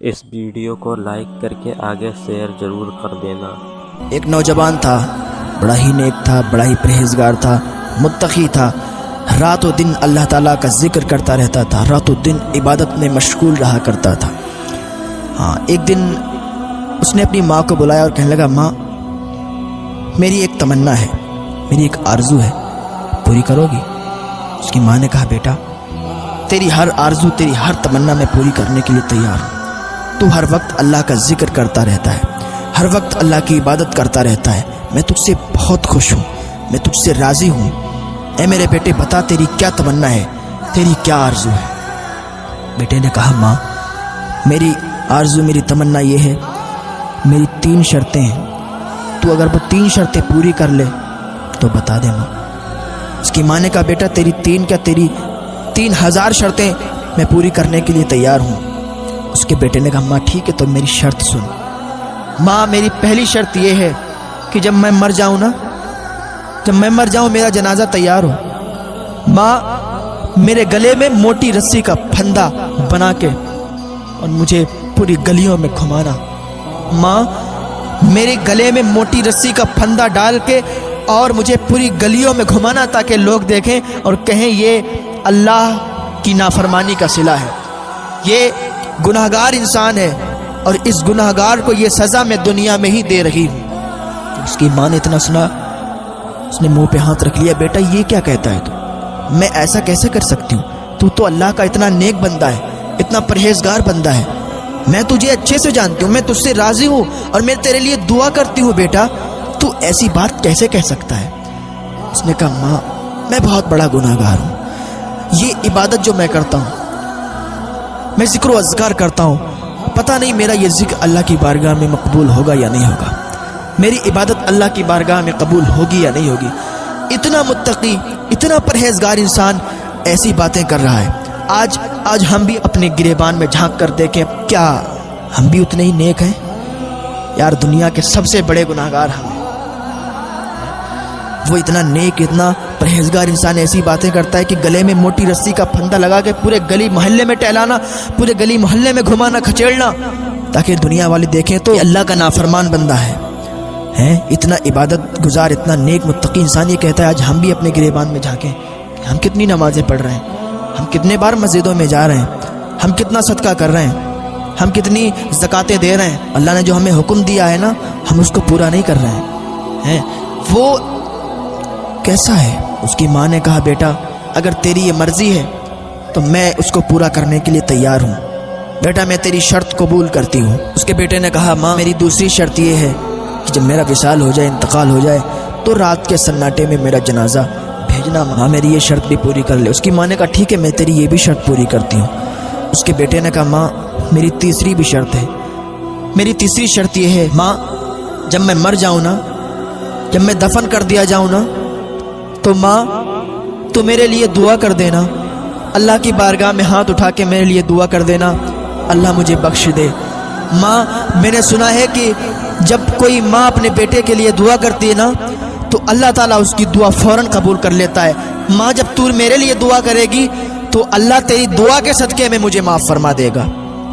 اس video کو like کر کے آگے شیئر ضرور کر دینا۔ ایک نوجوان تھا، بڑا ہی نیک تھا، بڑا ہی پرہیزگار تھا، متقی تھا، رات و دن اللہ تعالیٰ کا ذکر کرتا رہتا تھا، رات و دن عبادت میں مشغول رہا کرتا تھا۔ ایک دن اس نے اپنی ماں کو بلایا اور کہنے لگا، ماں میری ایک تمنا ہے، میری ایک آرزو ہے، پوری کرو گی؟ اس کی ماں نے کہا، بیٹا تیری ہر آرزو، تیری ہر تمنا میں پوری کرنے کے لیے تیار ہوں۔ تو ہر وقت اللہ کا ذکر کرتا رہتا ہے، ہر وقت اللہ کی عبادت کرتا رہتا ہے، میں تجھ سے بہت خوش ہوں، میں تجھ سے راضی ہوں۔ اے میرے بیٹے بتا تیری کیا تمنا ہے، تیری کیا آرزو ہے؟ بیٹے نے کہا، ماں میری آرزو، میری تمنا یہ ہے، میری 3 شرطیں ہیں، تو اگر وہ 3 شرطیں پوری کر لے تو بتا دے ماں۔ اس کی ماں نے کہا، بیٹا تیری 3 کیا، تیری 3000 شرطیں میں پوری کرنے کے لیے تیار ہوں۔ اس کے بیٹے نے کہا، ماں ٹھیک ہے، تو میری شرط سن۔ ماں میری پہلی شرط یہ ہے کہ جب میں مر جاؤں نا، جب میں مر جاؤں میرا جنازہ تیار ہو۔ ماں میرے گلے میں موٹی رسی کا پھندا بنا کے اور مجھے پوری گلیوں میں گھمانا۔ ماں میرے گلے میں موٹی رسی کا پھندا ڈال کے اور مجھے پوری گلیوں میں گھمانا، تاکہ لوگ دیکھیں اور کہیں یہ اللہ کی نافرمانی کا صلہ ہے، یہ گناہگار انسان ہے اور اس گناہگار کو یہ سزا میں دنیا میں ہی دے رہی ہوں۔ اس کی ماں نے اتنا سنا، اس نے منہ پہ ہاتھ رکھ لیا، بیٹا یہ کیا کہتا ہے تو؟ میں ایسا کیسے کر سکتی ہوں؟ تو اللہ کا اتنا نیک بندہ ہے، اتنا پرہیزگار بندہ ہے، میں تجھے اچھے سے جانتی ہوں، میں تجھ سے راضی ہوں اور میں تیرے لیے دعا کرتی ہوں، بیٹا تو ایسی بات کیسے کہہ سکتا ہے؟ اس نے کہا، ماں میں بہت بڑا گناہگار ہوں، یہ عبادت جو میں کرتا ہوں، میں ذکر و اذکار کرتا ہوں، پتہ نہیں میرا یہ ذکر اللہ کی بارگاہ میں مقبول ہوگا یا نہیں ہوگا، میری عبادت اللہ کی بارگاہ میں قبول ہوگی یا نہیں ہوگی۔ اتنا متقی، اتنا پرہیزگار انسان ایسی باتیں کر رہا ہے۔ آج ہم بھی اپنے گریبان میں جھانک کر دیکھیں، کیا ہم بھی اتنے ہی نیک ہیں؟ یار دنیا کے سب سے بڑے گناہگار ہم ہیں۔ وہ اتنا نیک، اتنا پرہیزگار انسان ایسی باتیں کرتا ہے کہ گلے میں موٹی رسی کا پھندا لگا کے پورے گلی محلے میں ٹہلانا، پورے گلی محلے میں گھمانا، کھچیڑنا، تاکہ دنیا والے دیکھیں تو اللہ کا نافرمان بندہ ہے۔ اتنا عبادت گزار، اتنا نیک متقی انسان یہ کہتا ہے آج ہم بھی اپنے گریبان میں جھانکیں، ہم کتنی نمازیں پڑھ رہے ہیں، ہم کتنے بار مسجدوں میں جا رہے ہیں، ہم کتنا صدقہ کر رہے ہیں، ہم کتنی زکاتیں دے رہے ہیں، اللہ نے جو ہمیں حکم دیا ہے نا ہم اس کو پورا نہیں کر رہے ہیں۔ وہ کیسا ہے؟ اس کی ماں نے کہا، بیٹا اگر تیری یہ مرضی ہے تو میں اس کو پورا کرنے کے لیے تیار ہوں، بیٹا میں تیری شرط قبول کرتی ہوں۔ اس کے بیٹے نے کہا، ماں میری دوسری شرط یہ ہے کہ جب میرا وصال ہو جائے، انتقال ہو جائے، تو رات کے سناٹے میں میرا جنازہ بھیجنا، ماں میری یہ شرط بھی پوری کر لے۔ اس کی ماں نے کہا، ٹھیک ہے میں تیری یہ بھی شرط پوری کرتی ہوں۔ اس کے بیٹے نے کہا، ماں میری تیسری بھی شرط ہے، میری تیسری شرط یہ ہے، ماں جب میں مر جاؤں نا، جب میں دفن کر دیا جاؤں نا، تو ماں تو میرے لیے دعا کر دینا، اللہ کی بارگاہ میں ہاتھ اٹھا کے میرے لیے دعا کر دینا، اللہ مجھے بخش دے۔ ماں میں نے سنا ہے کہ جب کوئی ماں اپنے بیٹے کے لیے دعا کرتی ہے نا تو اللہ تعالیٰ اس کی دعا فوراً قبول کر لیتا ہے۔ ماں جب تو میرے لیے دعا کرے گی تو اللہ تیری دعا کے صدقے میں مجھے معاف فرما دے گا،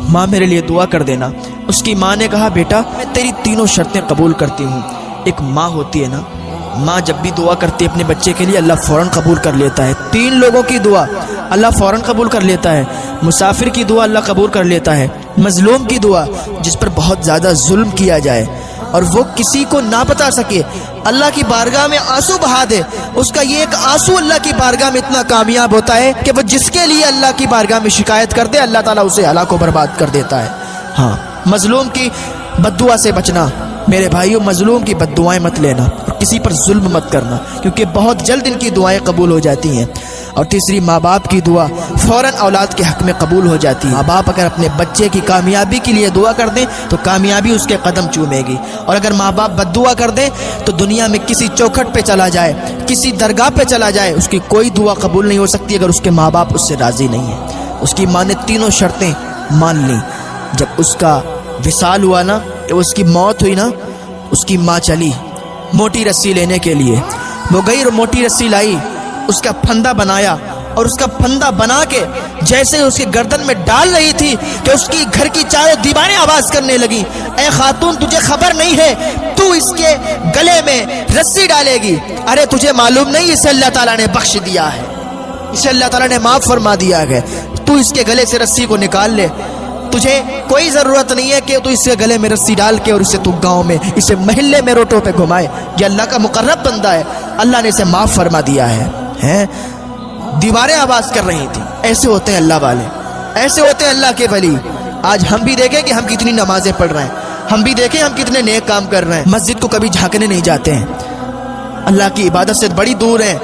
ماں میرے لیے دعا کر دینا۔ اس کی ماں نے کہا، بیٹا میں تیری تینوں شرطیں قبول کرتی ہوں۔ ایک ماں ہوتی ہے نا، ماں جب بھی دعا کرتی ہے اپنے بچے کے لیے اللہ فوراً قبول کر لیتا ہے۔ 3 لوگوں کی دعا اللہ فوراً قبول کر لیتا ہے، مسافر کی دعا اللہ قبول کر لیتا ہے، مظلوم کی دعا جس پر بہت زیادہ ظلم کیا جائے اور وہ کسی کو نہ بتا سکے، اللہ کی بارگاہ میں آنسو بہا دے، اس کا یہ ایک آنسو اللہ کی بارگاہ میں اتنا کامیاب ہوتا ہے کہ وہ جس کے لیے اللہ کی بارگاہ میں شکایت کر دے اللہ تعالیٰ اسے ہلاک و برباد کر دیتا ہے۔ مظلوم کی بد دعا سے بچنا، میرے بھائیوں مظلوم کی بد دعائیں مت لینا، کسی پر ظلم مت کرنا، کیونکہ بہت جلد ان کی دعائیں قبول ہو جاتی ہیں۔ اور تیسری، ماں باپ کی دعا فوراً اولاد کے حق میں قبول ہو جاتی ہے۔ ماں باپ اگر اپنے بچے کی کامیابی کے لیے دعا کر دیں تو کامیابی اس کے قدم چومے گی، اور اگر ماں باپ بد دعا کر دیں تو دنیا میں کسی چوکھٹ پہ چلا جائے، کسی درگاہ پہ چلا جائے، اس کی کوئی دعا قبول نہیں ہو سکتی اگر اس کے ماں باپ اس سے راضی نہیں ہیں۔ اس کی ماں نے تینوں شرطیں مان لیں۔ جب اس کا وصال ہوا نا، جب اس کی موت ہوئی نا، اس کی ماں چلی موٹی رسی لینے کے لیے، وہ گئی اور موٹی رسی لائی، اس کا پھندا بنایا اور اس کا پھندا بنا کے جیسے اس کی گردن میں ڈال رہی تھی کہ اس کی گھر کی چاروں دیواریں آواز کرنے لگی، اے خاتون تجھے خبر نہیں ہے تو اس کے گلے میں رسی ڈالے گی؟ ارے تجھے معلوم نہیں اسے اللہ تعالیٰ نے بخش دیا ہے، اسے اللہ تعالیٰ نے معاف فرما دیا ہے، تو اس کے گلے سے رسی کو نکال لے، تجھے کوئی ضرورت نہیں ہے کہ تو اس کے گلے میں رسی ڈال کے اور اسے تو گاؤں میں اسے محلے میں روٹوں پہ گھمائے، یہ اللہ کا مقرب بندہ ہے، اللہ نے اسے معاف فرما دیا ہے۔ دیواریں آواز کر رہی تھی۔ ایسے ہوتے ہیں اللہ والے، ایسے ہوتے ہیں اللہ کے ولی۔ آج ہم بھی دیکھیں کہ ہم کتنی نمازیں پڑھ رہے ہیں، ہم بھی دیکھیں ہم کتنے نیک کام کر رہے ہیں، مسجد کو کبھی جھانکنے نہیں جاتے ہیں، اللہ کی عبادت سے بڑی دور ہیں،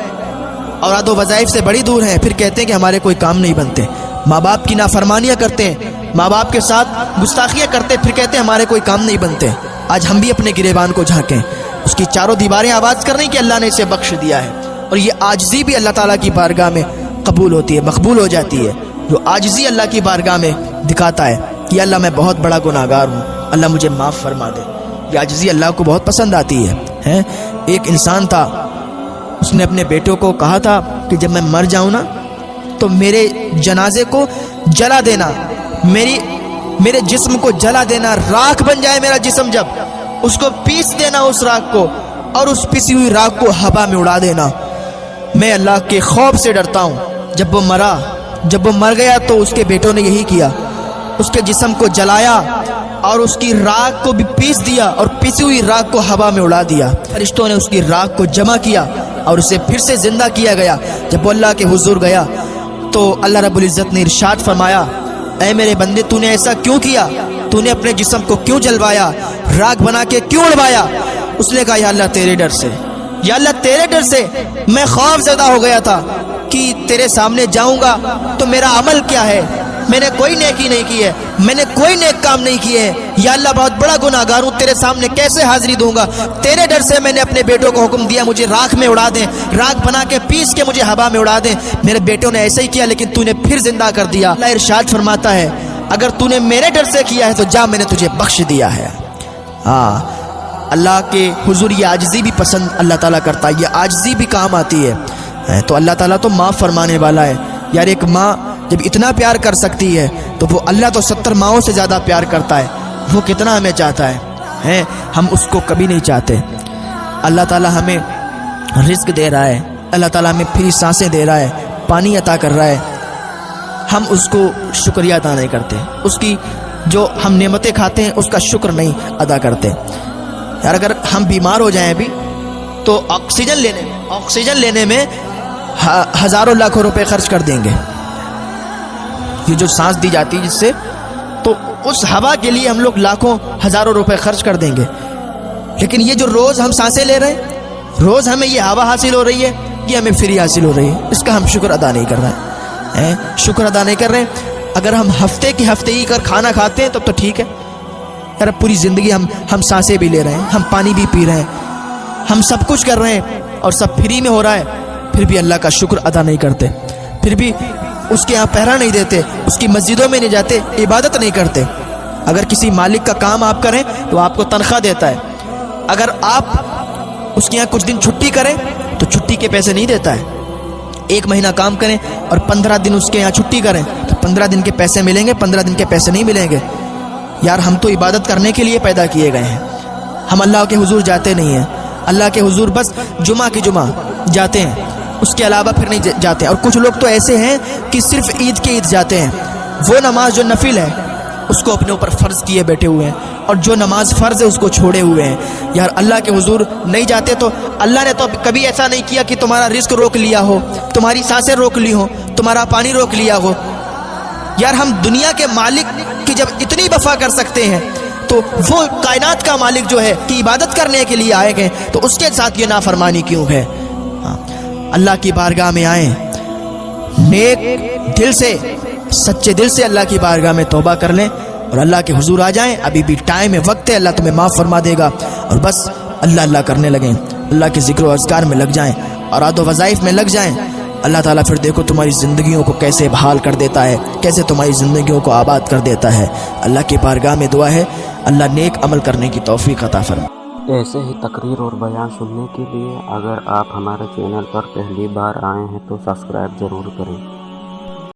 اوراد و وظائف سے بڑی دور ہیں، پھر کہتے ہیں کہ ہمارے کوئی کام نہیں بنتے، ماں باپ کی نافرمانیاں کرتے ہیں، ماں باپ کے ساتھ گستاخیاں کرتے، پھر کہتے ہیں ہمارے کوئی کام نہیں بنتے۔ آج ہم بھی اپنے گریبان کو جھانکیں، اس کی چاروں دیواریں آواز کر رہی کہ اللہ نے اسے بخش دیا ہے، اور یہ عاجزی بھی اللہ تعالیٰ کی بارگاہ میں قبول ہوتی ہے، مقبول ہو جاتی ہے۔ جو عاجزی اللہ کی بارگاہ میں دکھاتا ہے کہ اللہ میں بہت بڑا گناہگار ہوں، اللہ مجھے معاف فرما دے، یہ عاجزی اللہ کو بہت پسند آتی ہے۔ ایک انسان تھا، اس نے اپنے بیٹوں کو کہا تھا کہ جب میں مر جاؤں نا تو میرے جنازے کو جلا دینا، میرے جسم کو جلا دینا، راکھ بن جائے میرا جسم، جب اس کو پیس دینا اس راکھ کو، اور اس پیسی ہوئی راکھ کو ہوا میں اڑا دینا۔ میں اللہ کے خوف سے ڈرتا ہوں۔ جب وہ مر گیا تو اس کے بیٹوں نے یہی کیا، اس کے جسم کو جلایا اور اس کی راکھ کو بھی پیس دیا اور پیسی ہوئی راکھ کو ہوا میں اڑا دیا۔ فرشتوں نے اس کی راکھ کو جمع کیا اور اسے پھر سے زندہ کیا گیا۔ جب وہ اللہ کے حضور گیا تو اللہ رب العزت نے ارشاد فرمایا، اے میرے بندے تو نے ایسا کیوں کیا؟ تو نے اپنے جسم کو کیوں جلوایا، راکھ بنا کے کیوں اڑوایا؟ اس نے کہا یا اللہ تیرے ڈر سے، یا اللہ تیرے ڈر سے میں خوف زدہ ہو گیا تھا کہ تیرے سامنے جاؤں گا تو میرا عمل کیا ہے، میں نے کوئی نیکی نہیں کی ہے، میں نے کوئی نیک کام نہیں کیے ہیں، یا اللہ بہت بڑا گناہگار ہوں، تیرے سامنے کیسے حاضری دوں گا؟ تیرے ڈر سے میں نے اپنے بیٹوں کو حکم دیا مجھے راکھ میں اڑا دیں، راکھ بنا کے پیس کے مجھے ہوا میں اڑا دیں۔ میرے بیٹوں نے ایسا ہی کیا لیکن تو نے پھر زندہ کر دیا۔ اللہ ارشاد فرماتا ہے اگر تو نے میرے ڈر سے کیا ہے تو جا، میں نے تجھے بخش دیا ہے۔ اللہ کے حضور یہ عاجزی بھی پسند اللہ تعالیٰ کرتا ہے، یہ عاجزی بھی کام آتی ہے، تو اللہ تعالیٰ تو معاف فرمانے والا ہے۔ یار ایک ماں جب اتنا پیار کر سکتی ہے تو وہ اللہ تو 70 ماؤں سے زیادہ پیار کرتا ہے، وہ کتنا ہمیں چاہتا ہے، ہم اس کو کبھی نہیں چاہتے۔ اللہ تعالیٰ ہمیں رزق دے رہا ہے، اللہ تعالیٰ ہمیں پھری سانسیں دے رہا ہے، پانی عطا کر رہا ہے، ہم اس کو شکریہ ادا نہیں کرتے، اس کی جو ہم نعمتیں کھاتے ہیں اس کا شکر نہیں ادا کرتے۔ یار اگر ہم بیمار ہو جائیں بھی تو آکسیجن لینے میں ہزاروں لاکھوں روپے خرچ کر دیں گے، یہ جو سانس دی جاتی ہے جس سے، تو اس ہوا کے لیے ہم لوگ لاکھوں ہزاروں روپے خرچ کر دیں گے۔ لیکن یہ جو روز ہم سانسیں لے رہے ہیں، روز ہمیں یہ ہوا حاصل ہو رہی ہے، یہ ہمیں فری حاصل ہو رہی ہے، اس کا ہم شکر ادا نہیں کر رہے ہیں، شکر ادا نہیں کر رہے ہیں۔ اگر ہم ہفتے ہی کر کھانا کھاتے ہیں تب تو ٹھیک ہے، یار پوری زندگی ہم سانسیں بھی لے رہے ہیں، ہم پانی بھی پی رہے ہیں، ہم سب کچھ کر رہے ہیں اور سب فری میں ہو رہا ہے، پھر بھی اللہ کا شکر ادا نہیں کرتے، پھر بھی اس کے یہاں پہرا نہیں دیتے، اس کی مسجدوں میں نہیں جاتے، عبادت نہیں کرتے۔ اگر کسی مالک کا کام آپ کریں تو آپ کو تنخواہ دیتا ہے، اگر آپ اس کے یہاں کچھ دن چھٹی کریں تو چھٹی کے پیسے نہیں دیتا ہے۔ 1 مہینہ کام کریں اور 15 دن اس کے یہاں چھٹی کریں تو 15 دن کے پیسے ملیں گے، 15 دن کے پیسے نہیں ملیں گے۔ یار ہم تو عبادت کرنے کے لیے پیدا کیے گئے ہیں، ہم اللہ کے حضور جاتے نہیں ہیں، اللہ کے حضور بس جمعہ کی جمعہ جاتے ہیں، اس کے علاوہ پھر نہیں جاتے ہیں۔ اور کچھ لوگ تو ایسے ہیں کہ صرف عید کے عید جاتے ہیں، وہ نماز جو نفل ہے اس کو اپنے اوپر فرض کیے بیٹھے ہوئے ہیں، اور جو نماز فرض ہے اس کو چھوڑے ہوئے ہیں۔ یار اللہ کے حضور نہیں جاتے تو اللہ نے تو کبھی ایسا نہیں کیا کہ تمہارا رزق روک لیا ہو، تمہاری سانسیں روک لی ہو، تمہارا پانی روک لیا ہو۔ یار ہم دنیا کے مالک کی جب اتنی وفا کر سکتے ہیں تو وہ کائنات کا مالک جو ہے کہ عبادت کرنے کے لیے آئے گئے تو اس کے ساتھ یہ نافرمانی کیوں ہے؟ اللہ کی بارگاہ میں آئیں، نیک دل سے، سچے دل سے اللہ کی بارگاہ میں توبہ کر لیں اور اللہ کے حضور آ جائیں، ابھی بھی ٹائم ہے، وقت ہے، اللہ تمہیں معاف فرما دے گا۔ اور بس اللہ کرنے لگیں، اللہ کے ذکر و اذکار میں لگ جائیں، اوراد و وظائف میں لگ جائیں، اللہ تعالیٰ پھر دیکھو تمہاری زندگیوں کو کیسے بحال کر دیتا ہے، کیسے تمہاری زندگیوں کو آباد کر دیتا ہے۔ اللہ کی بارگاہ میں دعا ہے اللہ نیک عمل کرنے کی توفیق عطا فرمائے۔ ایسے ہی تقریر اور بیان سننے کے لیے اگر آپ ہمارے چینل پر پہلی بار آئے ہیں تو سبسکرائب ضرور کریں۔